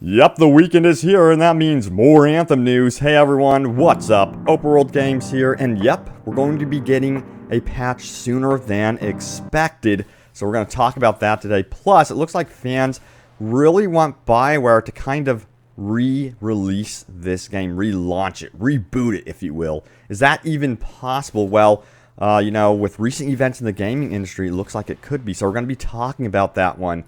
Yep, the weekend is here, and that means more Anthem news. Hey everyone, what's up? Open World Games here, and yep, we're going to be getting a patch sooner than expected. So we're going to talk about that today. Plus, it looks like fans really want BioWare to kind of re-release this game, relaunch it, reboot it, if you will. Is that even possible? Well, with recent events in the gaming industry, it looks like it could be. So we're going to be talking about that one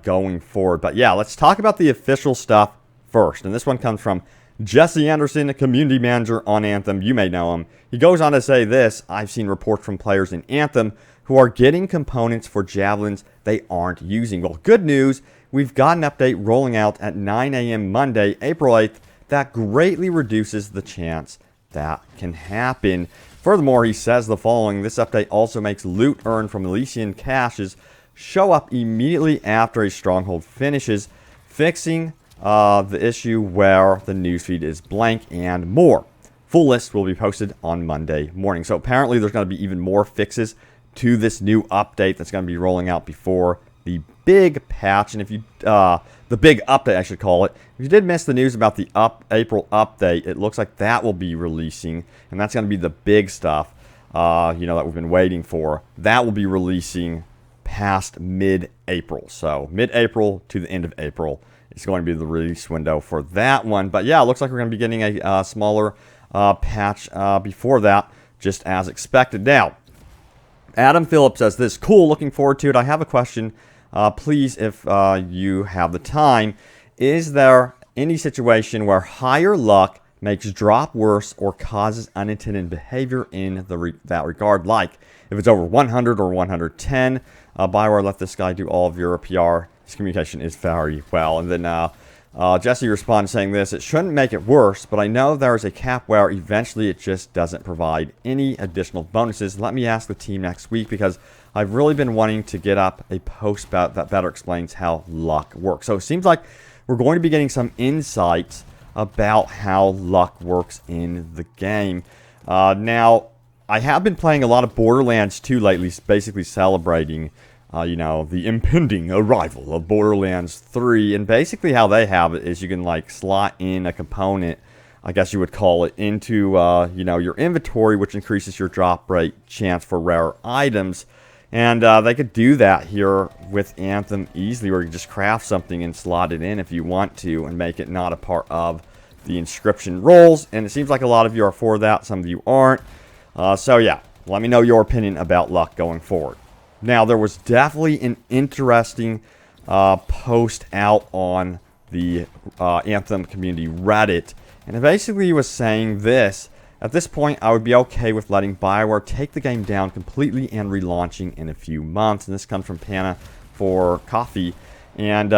going forward. But yeah, let's talk about the official stuff first. And this one comes from Jesse Anderson, a community manager on Anthem. You may know him. He goes on to say this: I've seen reports from players in Anthem who are getting components for javelins they aren't using. Well, good news. We've got an update rolling out at 9 a.m. Monday, April 8th, that greatly reduces the chance that can happen. Furthermore, he says the following: this update also makes loot earned from Elysian caches show up immediately after a stronghold finishes, fixing the issue where the newsfeed is blank and more. Full list will be posted on Monday morning. So apparently there's going to be even more fixes to this new update that's going to be rolling out before the big patch. And if you, the big update I should call it, if you did miss the news about the April update, it looks like that will be releasing, and that's going to be the big stuff, that we've been waiting for. That will be releasing past mid-April. So mid-April to the end of April is going to be the release window for that one. But yeah, it looks like we're going to be getting a smaller patch before that, just as expected. Now, Adam Phillips says this: cool, looking forward to it. I have a question, please, if you have the time. Is there any situation where higher luck makes drop worse or causes unintended behavior in that regard? Like, if it's over 100 or 110, BioWare let this guy do all of your PR. His communication is very well. And then Jesse responds saying this: it shouldn't make it worse, but I know there is a cap where eventually it just doesn't provide any additional bonuses. Let me ask the team next week, because I've really been wanting to get up a post that better explains how luck works. So it seems like we're going to be getting some insights about how luck works in the game. Now, I have been playing a lot of Borderlands 2 lately, basically celebrating the impending arrival of Borderlands 3. And basically how they have it is you can slot in a component, I guess you would call it, into your inventory, which increases your drop rate chance for rare items. And they could do that here with Anthem easily, where you just craft something and slot it in if you want to and make it not a part of the inscription rolls. And it seems like a lot of you are for that, some of you aren't. So yeah, let me know your opinion about luck going forward. Now, there was definitely an interesting post out on the Anthem community Reddit, and it basically was saying this: at this point, I would be okay with letting BioWare take the game down completely and relaunching in a few months. And this comes from Pana for Coffee, and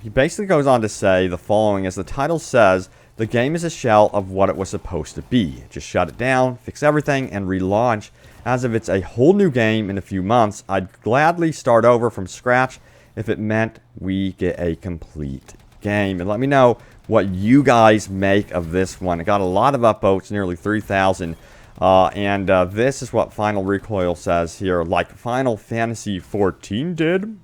he basically goes on to say the following: as the title says, the game is a shell of what it was supposed to be. Just shut it down, fix everything, and relaunch as if it's a whole new game in a few months. I'd gladly start over from scratch if it meant we get a complete game. And let me know what you guys make of this one. It got a lot of upvotes, nearly 3,000. And this is what Final Recoil says here: like Final Fantasy XIV did?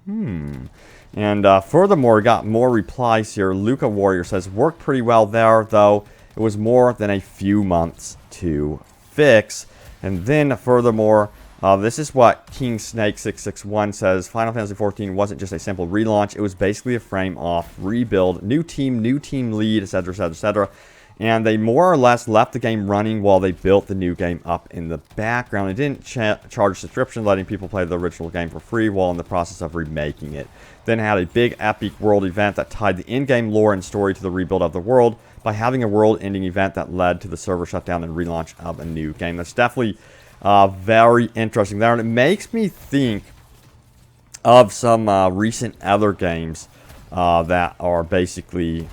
And furthermore, got more replies here. Luca Warrior says, worked pretty well there, though it was more than a few months to fix. And then furthermore, this is what King Snake 661 says: Final Fantasy XIV wasn't just a simple relaunch. It was basically a frame-off rebuild, new team lead, etc., etc., etc. And they more or less left the game running while they built the new game up in the background. They didn't charge subscription, letting people play the original game for free while in the process of remaking it. Then had a big epic world event that tied the in-game lore and story to the rebuild of the world by having a world-ending event that led to the server shutdown and relaunch of a new game. That's definitely very interesting there, and it makes me think of some recent other games that are basically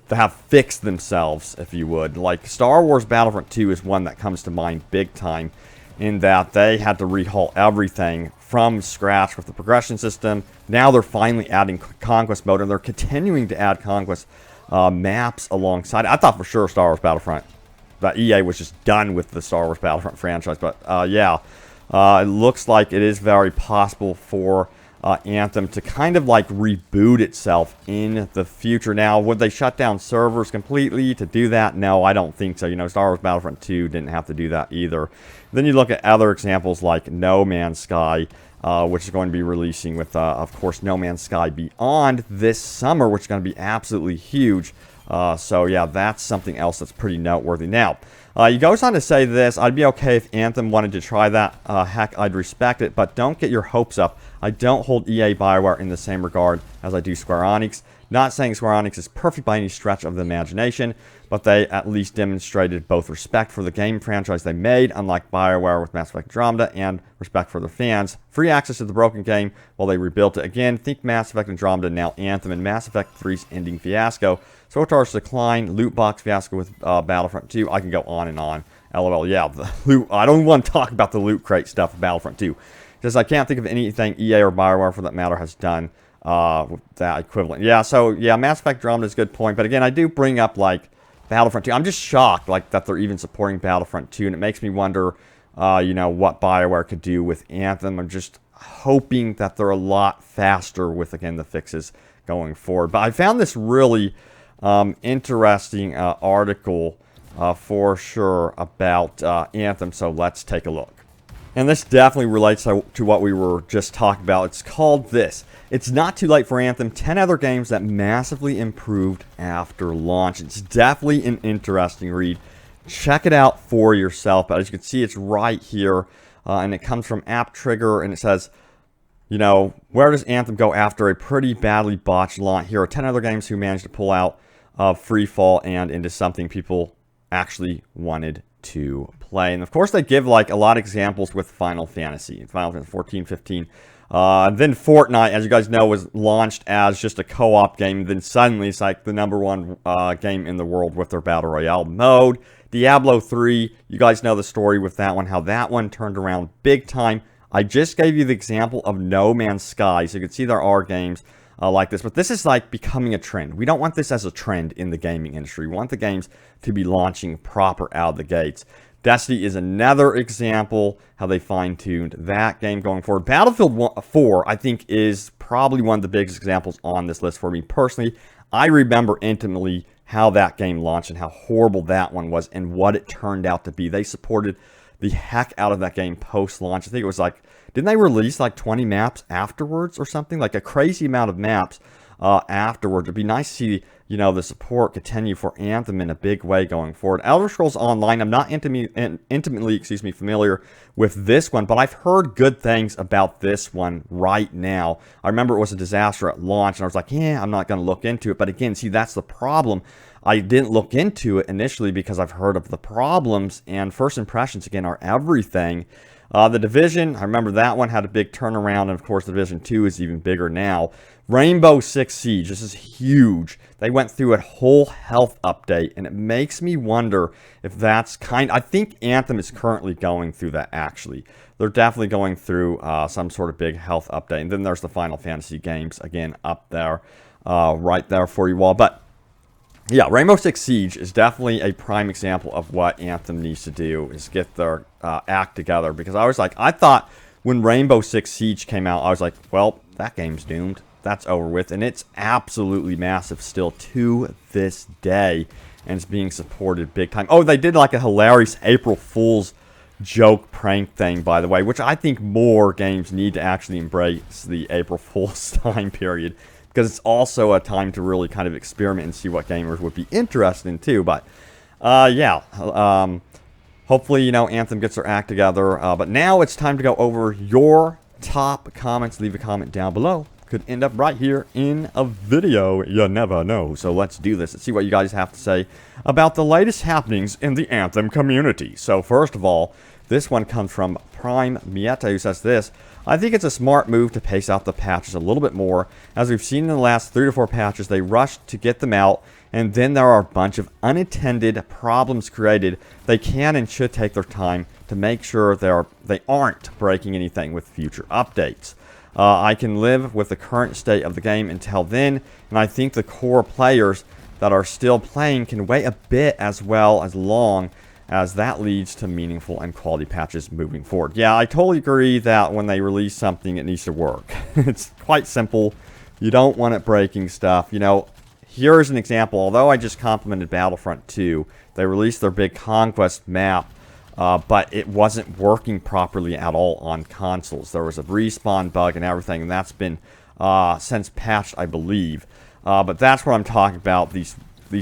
that have fixed themselves, if you would. Like Star Wars Battlefront 2 is one that comes to mind big time, in that they had to rehaul everything from scratch with the progression system. Now they're finally adding Conquest mode, and they're continuing to add Conquest maps alongside. I thought for sure Star Wars Battlefront, that EA was just done with the Star Wars Battlefront franchise. But yeah, it looks like it is very possible for Anthem to kind of like reboot itself in the future. Now, would they shut down servers completely to do that? No, I don't think so. You know, Star Wars Battlefront 2 didn't have to do that either. Then you look at other examples like No Man's Sky, which is going to be releasing with, of course, No Man's Sky Beyond this summer, which is going to be absolutely huge. So, yeah, that's something else that's pretty noteworthy. Now, he goes on to say this: I'd be okay if Anthem wanted to try that. Heck, I'd respect it, but don't get your hopes up. I don't hold EA Bioware in the same regard as I do Square Enix. Not saying Square Enix is perfect by any stretch of the imagination, but they at least demonstrated both respect for the game franchise they made, unlike Bioware with Mass Effect Andromeda, and respect for their fans. Free access to the broken game while they rebuilt it. Again, think Mass Effect Andromeda, now Anthem, and Mass Effect 3's ending fiasco. SWTOR's decline, loot box fiasco with Battlefront 2. I can go on and on. LOL, yeah, the loot. I don't want to talk about the loot crate stuff of Battlefront 2. Because I can't think of anything EA or Bioware, for that matter, has done with that equivalent. Yeah, so, yeah, Mass Effect Andromeda is a good point. But again, I do bring up, like, Battlefront 2. I'm just shocked, like, that they're even supporting Battlefront 2. And it makes me wonder, you know, what Bioware could do with Anthem. I'm just hoping that they're a lot faster with, again, the fixes going forward. But I found this really interesting article for sure about Anthem. So let's take a look. And this definitely relates to what we were just talking about. It's called this: It's Not Too Late for Anthem, 10 Other Games That Massively Improved After Launch. It's definitely an interesting read. Check it out for yourself. But as you can see, it's right here. And it comes from App Trigger, and it says, you know, where does Anthem go after a pretty badly botched launch? Here are 10 other games who managed to pull out of free fall and into something people actually wanted to play. And of course, they give like a lot of examples with Final Fantasy 14, 15. Then Fortnite, as you guys know, was launched as just a co-op game. Then suddenly it's like the #1 game in the world with their Battle Royale mode. Diablo 3, you guys know the story with that one, how that one turned around big time. I just gave you the example of No Man's Sky, so you can see there are games like this. But this is like becoming a trend. We don't want this as a trend in the gaming industry. We want the games to be launching proper out of the gates. Destiny is another example, how they fine-tuned that game going forward. Battlefield 4, I think, is probably one of the biggest examples on this list for me personally. I remember intimately how that game launched and how horrible that one was and what it turned out to be. They supported the heck out of that game post-launch. I think it was like, didn't they release like 20 maps afterwards or something? Like a crazy amount of maps afterwards. It'd be nice to see, you know, the support continue for Anthem in a big way going forward. Elder Scrolls Online, I'm not intimately familiar with this one, but I've heard good things about this one right now. I remember it was a disaster at launch, and I was like, yeah, I'm not going to look into it. But again, see, that's the problem. I didn't look into it initially because I've heard of the problems, and first impressions, again, are everything. The Division, I remember that one had a big turnaround, and of course, the Division 2 is even bigger now. Rainbow Six Siege, this is huge. They went through a whole health update, and it makes me wonder if that's I think Anthem is currently going through that, actually. They're definitely going through some sort of big health update. And then there's the Final Fantasy games, again, up there, right there for you all. But yeah, Rainbow Six Siege is definitely a prime example of what Anthem needs to do, is get their act together. Because I was like, I thought when Rainbow Six Siege came out, I was like, well, that game's doomed. That's over with. And it's absolutely massive still to this day. And it's being supported big time. Oh, they did like a hilarious April Fool's joke prank thing, by the way, which I think more games need to actually embrace the April Fool's time period. Because it's also a time to really kind of experiment and see what gamers would be interested in too. But, yeah. Hopefully, you know, Anthem gets their act together. But now it's time to go over your top comments. Leave a comment down below. Could end up right here in a video. You never know. So let's do this. Let's see what you guys have to say about the latest happenings in the Anthem community. So first of all, this one comes from Prime Mieta, who says this: I think it's a smart move to pace out the patches a little bit more. As we've seen in the last 3 to 4 patches, they rushed to get them out, and then there are a bunch of unintended problems created. They can and should take their time to make sure they aren't breaking anything with future updates. I can live with the current state of the game until then, and I think the core players that are still playing can wait a bit as well as long as that leads to meaningful and quality patches moving forward. Yeah, I totally agree that when they release something, it needs to work. It's quite simple. You don't want it breaking stuff. You know, here's an example. Although I just complimented Battlefront 2, they released their big Conquest map, but it wasn't working properly at all on consoles. There was a respawn bug and everything, and that's been since patched, I believe. But that's what I'm talking about. These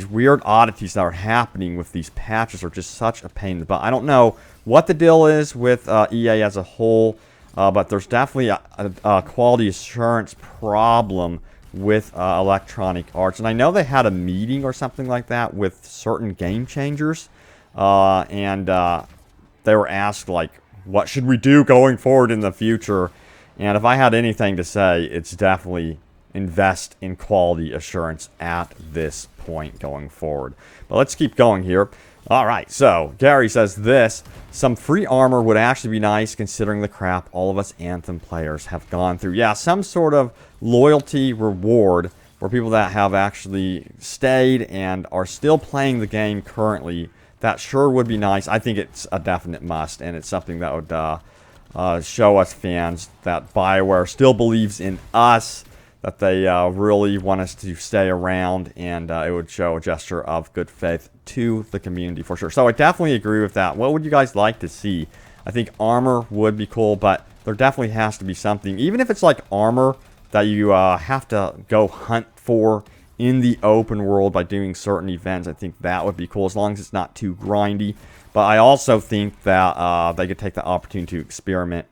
weird oddities that are happening with these patches are just such a pain in the butt. I don't know what the deal is with EA as a whole, but there's definitely a quality assurance problem with Electronic Arts. And I know they had a meeting or something like that with certain game changers, and they were asked, like, what should we do going forward in the future? And if I had anything to say, it's definitely invest in quality assurance at this point going forward. But let's keep going here. All right, so Gary says this: some free armor would actually be nice considering the crap all of us Anthem players have gone through. Yeah, some sort of loyalty reward for people that have actually stayed and are still playing the game currently. That sure would be nice. I think it's a definite must, and it's something that would show us fans that BioWare still believes in us, that they really want us to stay around, and it would show a gesture of good faith to the community for sure. So I definitely agree with that. What would you guys like to see? I think armor would be cool, but there definitely has to be something. Even if it's like armor that you have to go hunt for in the open world by doing certain events, I think that would be cool, as long as it's not too grindy. But I also think that they could take the opportunity to experiment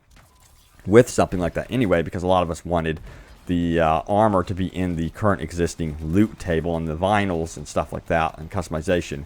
with something like that anyway, because a lot of us wanted the armor to be in the current existing loot table and the vinyls and stuff like that and customization.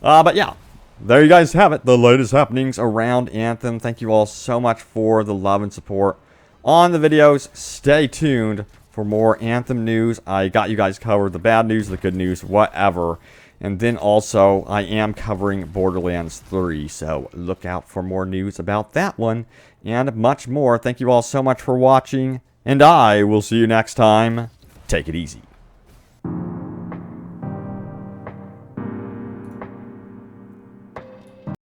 But yeah, there you guys have it, the latest happenings around Anthem. Thank you all so much for the love and support on the videos. Stay tuned for more Anthem news. I got you guys covered, the bad news, the good news, whatever. And then also, I am covering Borderlands 3, so look out for more news about that one and much more. Thank you all so much for watching, and I will see you next time. Take it easy.